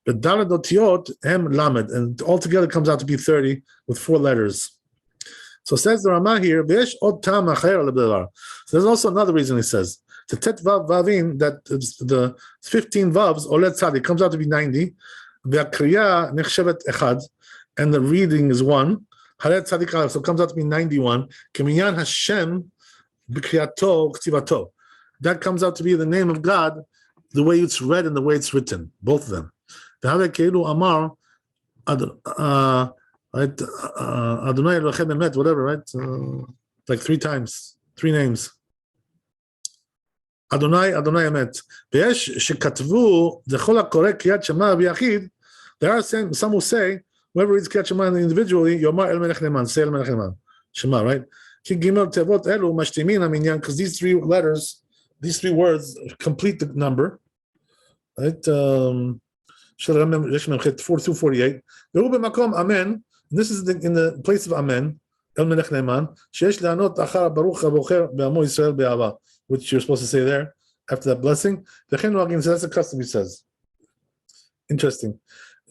Speaker 3: The Daled Otiyot Hem Lamed, and altogether comes out to be 30 with 4 letters. So says the Ramah here, V'yesh od tam acher le'b'davar. So there's also another reason he says, to tet vav vavin, that the 15 vavs, olet tzadi, comes out to be 90, v'akriya nechshevet echad, and the reading is 1, halet tzadik aleph, so it comes out to be 91, keminyan Hashem b'kriyato k'tivato. That comes out to be the name of God, the way it's read and the way it's written, both of them. V'haveh keilu amar, right, Adonai Elohim Emet, whatever, right? Like 3 times, 3 names. Adonai Emet. V'yesh shekatvu dechol hakoreh kriyat Shema b'yachid. There are some who say whoever reads kriyat Shema individually, Yomar El Melech Neman, say El Melech Neman, Shema, right? Ki gimel tevot elu mashtimin aminyan, because these 3 letters, these 3 words complete the number, right? 4 through 48. Amen. And this is in the place of Amen, El Melech Neman, Sheyesh le'anot achar baruch habocher be'amo Yisrael be'ava, which you're supposed to say there after that blessing. So that's the custom, he says. Interesting.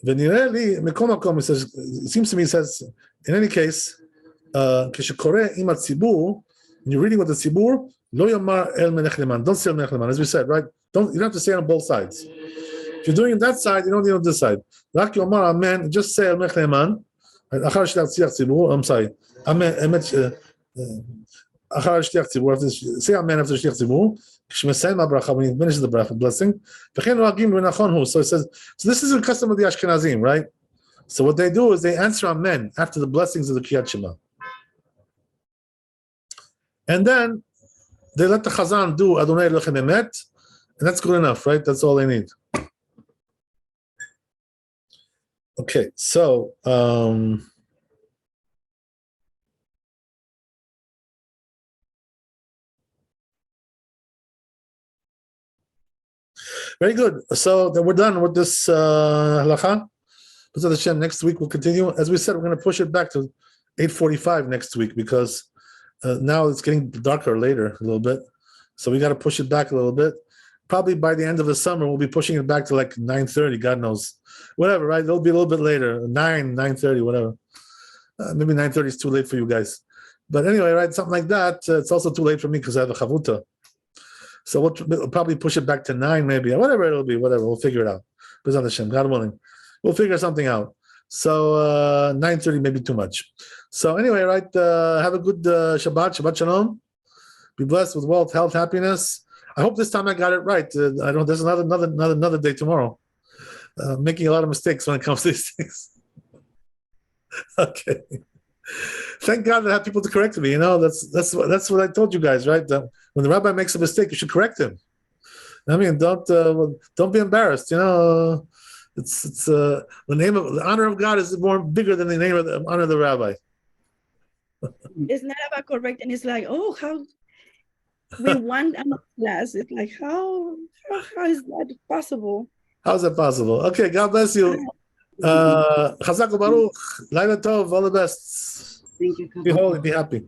Speaker 3: V'nireh li mekom makom, it says, it seems to me, he says, in any case, כשקורא עם הציבור, when you're reading with the tzibur, lo yomar el melech neman, don't say el melech neman, as we said, right? You don't have to say it on both sides. If you're doing it that side, you don't need on this side. Rak yomar amen, just say el melech neman. אחר שליח ציבור, I'm sorry, אמת, אחר שליח ציבור, say amen after שליח ציבור, כשמסיים הברכה, when he finishes the blessing, וכן נוהגים ונכון הוא, so it says, so this is the custom of the Ashkenazim, right? So what they do is they answer amen after the blessings of the Kriyat Shema. And then they let the Chazan do Adonai Elohim Emet, and that's good enough, right? That's all they need. Okay, so very good. So then we're done with this halacha. Next week we'll continue. As we said, we're going to push it back to 8:45 next week because now it's getting darker later a little bit. So we got to push it back a little bit. Probably by the end of the summer, we'll be pushing it back to like 9:30, God knows. Whatever, right? It'll be a little bit later, 9:30, whatever. Maybe 9:30 is too late for you guys. But anyway, right, something like that. It's also too late for me because I have a chavuta. So we'll probably push it back to 9 maybe. Whatever it'll be, whatever. We'll figure it out. B'ezrat Hashem, God willing. We'll figure something out. So 9:30 may be too much. So anyway, right, have a good Shabbat Shalom. Be blessed with wealth, health, happiness. I hope this time I got it right. I don't. There's another day tomorrow. Making a lot of mistakes when it comes to these things. Okay. Thank God that I have people to correct me. You know, that's what I told you guys, right? When the rabbi makes a mistake, you should correct him. I mean, don't be embarrassed. You know, it's the honor of God is more bigger than the honor of the rabbi.
Speaker 5: It's not about correcting. It's like, oh, how we want a class. It's like, how is that possible?
Speaker 3: How is that possible? Okay, God bless you. Chazak u'baruch, Laila Tov, all the best.
Speaker 1: Thank you.
Speaker 3: Be holy, be happy.